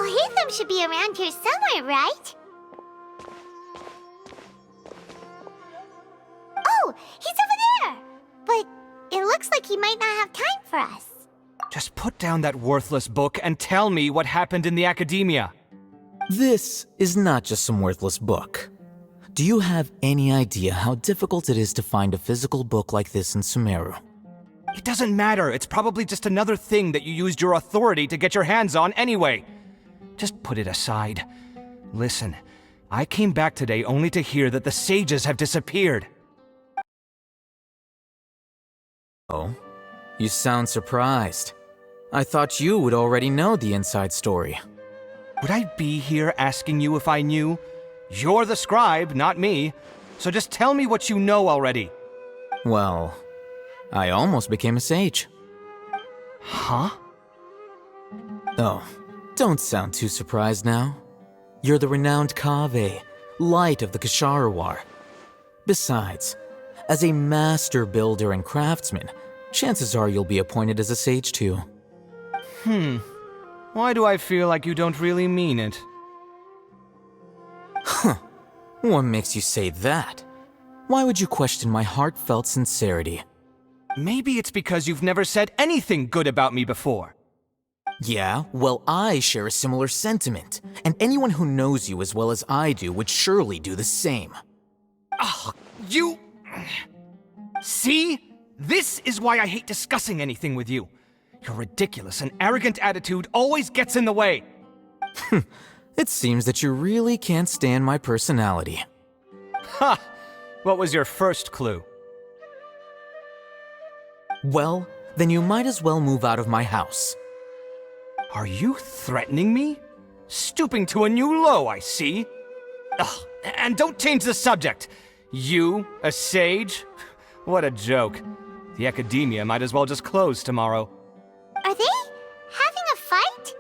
Alhaitham should be around here somewhere, right? Oh, he's over there! But it looks like he might not have time for us. Just put down that worthless book and tell me what happened in the academia. This is not just some worthless book. Do you have any idea how difficult it is to find a physical book like this in Sumeru? It doesn't matter. It's probably just another thing that you used your authority to get your hands on anyway. Just put it aside. Listen, I came back today only to hear that the sages have disappeared. Oh, you sound surprised. I thought you would already know the inside story. Would I be here asking you if I knew? You're the scribe, not me. So just tell me what you know already. Well, I almost became a sage. Huh? Oh, don't sound too surprised now. You're the renowned Kaveh, light of the Ksharawar. Besides, as a master builder and craftsman, chances are you'll be appointed as a sage too. Why do I feel like you don't really mean it? Huh. What makes you say that? Why would you question my heartfelt sincerity? Maybe it's because you've never said anything good about me before. Yeah, well, I share a similar sentiment, and anyone who knows you as well as I do would surely do the same. Ugh, you... See? This is why I hate discussing anything with you. Your ridiculous and arrogant attitude always gets in the way. It seems that you really can't stand my personality. Ha! What was your first clue? Well, then you might as well move out of my house. Are you threatening me? Stooping to a new low, I see. Ugh, and don't change the subject. You, a sage? What a joke. The academia might as well just close tomorrow. Are they having a fight?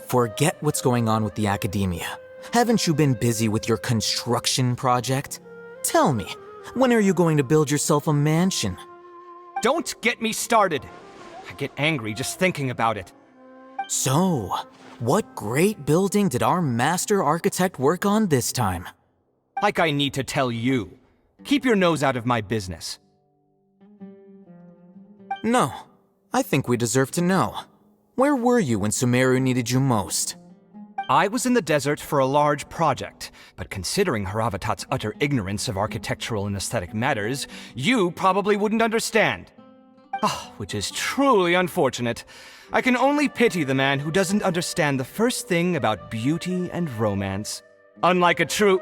Forget what's going on with the academia. Haven't you been busy with your construction project? Tell me, when are you going to build yourself a mansion? Don't get me started. I get angry just thinking about it. So, what great building did our master architect work on this time? Like I need to tell you. Keep your nose out of my business. No, I think we deserve to know. Where were you when Sumeru needed you most? I was in the desert for a large project, but considering Haravatat's utter ignorance of architectural and aesthetic matters, you probably wouldn't understand. Ah, which is truly unfortunate. I can only pity the man who doesn't understand the first thing about beauty and romance. Unlike a true...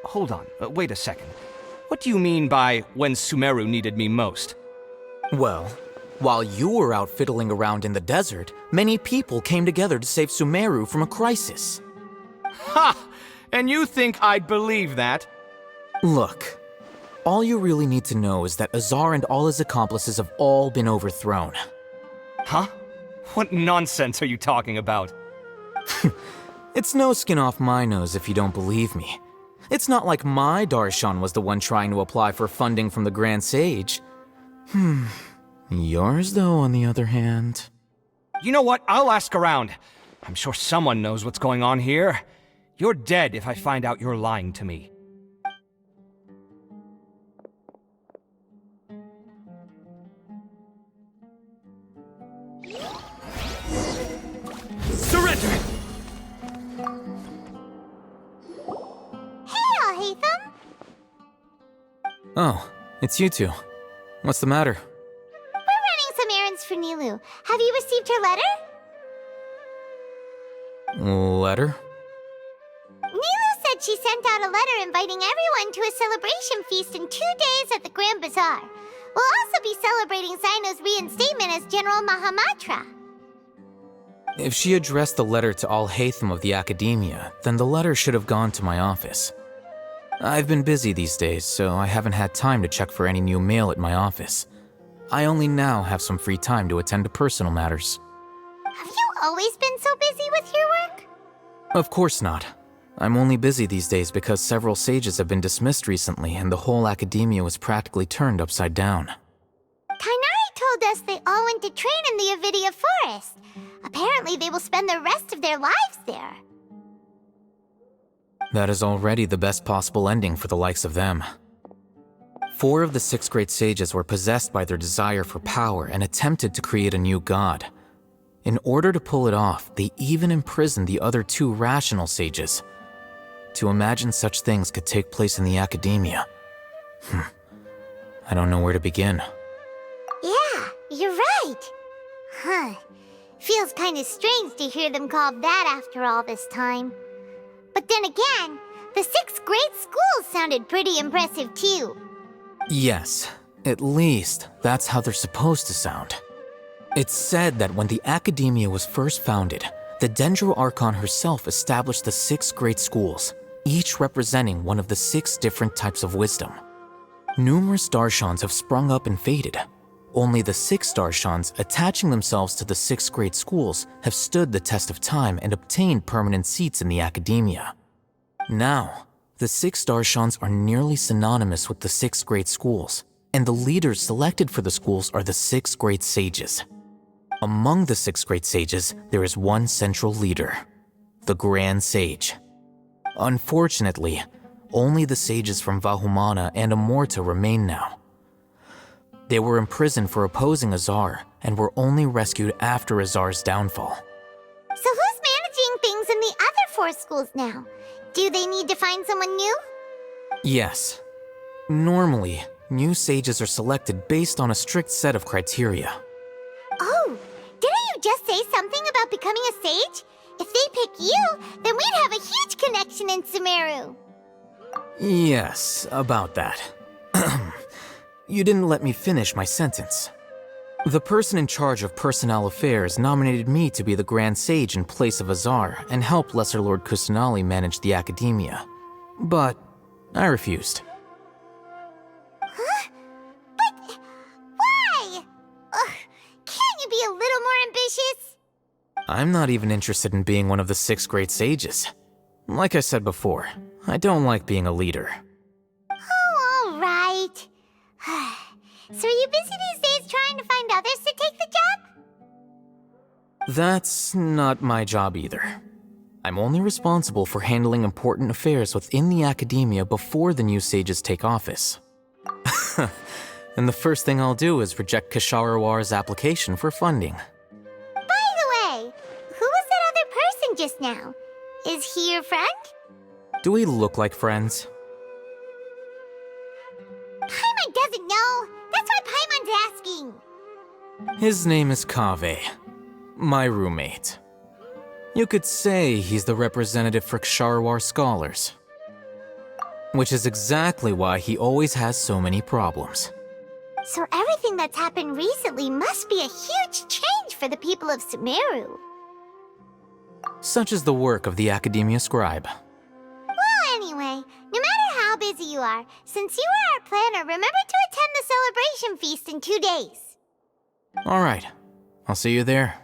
Hold on, wait a second. What do you mean by when Sumeru needed me most? Well, while you were out fiddling around in the desert, many people came together to save Sumeru from a crisis. Ha! And you think I'd believe that? Look, all you really need to know is that Azar and all his accomplices have all been overthrown. Huh? What nonsense are you talking about? It's no skin off my nose if you don't believe me. It's not like my Darshan was the one trying to apply for funding from the Grand Sage. Yours, though, on the other hand... You know what? I'll ask around. I'm sure someone knows what's going on here. You're dead if I find out you're lying to me. Surrender! Hey, Alhaitham! Oh, it's you two. What's the matter? We're running some errands for Nilu. Have you received her letter? Letter? Nilu said she sent out a letter inviting everyone to a celebration feast in 2 days at the Grand Bazaar. We'll also be celebrating Zaino's reinstatement as General Mahamatra. If she addressed the letter to Alhaitham of the Academia, then the letter should have gone to my office. I've been busy these days, so I haven't had time to check for any new mail at my office. I only now have some free time to attend to personal matters. Have you always been so busy with your work? Of course not. I'm only busy these days because several sages have been dismissed recently and the whole academia was practically turned upside down. Kainari told us they all went to train in the Avidya forest. Apparently, they will spend the rest of their lives there. That is already the best possible ending for the likes of them. 4 of the 6 great sages were possessed by their desire for power and attempted to create a new god. In order to pull it off, they even imprisoned the other 2 rational sages. To imagine such things could take place in the academia. I don't know where to begin. Yeah, you're right. Huh. Feels kind of strange to hear them called that after all this time. But then again, the 6 great schools sounded pretty impressive too. Yes, at least that's how they're supposed to sound. It's said that when the academia was first founded, the Dendro Archon herself established the 6 great schools, each representing one of the 6 different types of wisdom. Numerous Darshans have sprung up and faded. Only the 6 Darshans attaching themselves to the 6 great schools have stood the test of time and obtained permanent seats in the academia. Now, the 6 Darshans are nearly synonymous with the 6 great schools, and the leaders selected for the schools are the 6 great sages. Among the 6 great sages, there is one central leader, the Grand Sage. Unfortunately, only the sages from Vahumana and Amorta remain now. They were imprisoned for opposing Azar and were only rescued after Azar's downfall. So who's managing things in the other 4 schools now? Do they need to find someone new? Yes. Normally, new sages are selected based on a strict set of criteria. Oh, didn't you just say something about becoming a sage? If they pick you, then we'd have a huge connection in Sumeru. Yes, about that. You didn't let me finish my sentence. The person in charge of personnel affairs nominated me to be the Grand Sage in place of Azar and help Lesser Lord Kusanali manage the academia. But I refused. Huh? But why? Ugh, can't you be a little more ambitious? I'm not even interested in being one of the 6 great sages. Like I said before, I don't like being a leader. Oh, all right. So are you busy these days trying to find others to take the job? That's not my job either. I'm only responsible for handling important affairs within the academia before the new sages take office. And the first thing I'll do is reject Kasharawar's application for funding. By the way, who was that other person just now? Is he your friend? Do we look like friends? Paimon doesn't know. That's why Paimon's asking. His name is Kaveh, my roommate. You could say he's the representative for Ksharawar scholars. Which is exactly why he always has so many problems. So everything that's happened recently must be a huge change for the people of Sumeru. Such is the work of the Academia Scribe. Well, anyway, no matter how busy you are, since you are our planner, remember to attend the celebration feast in 2 days. All right, I'll see you there.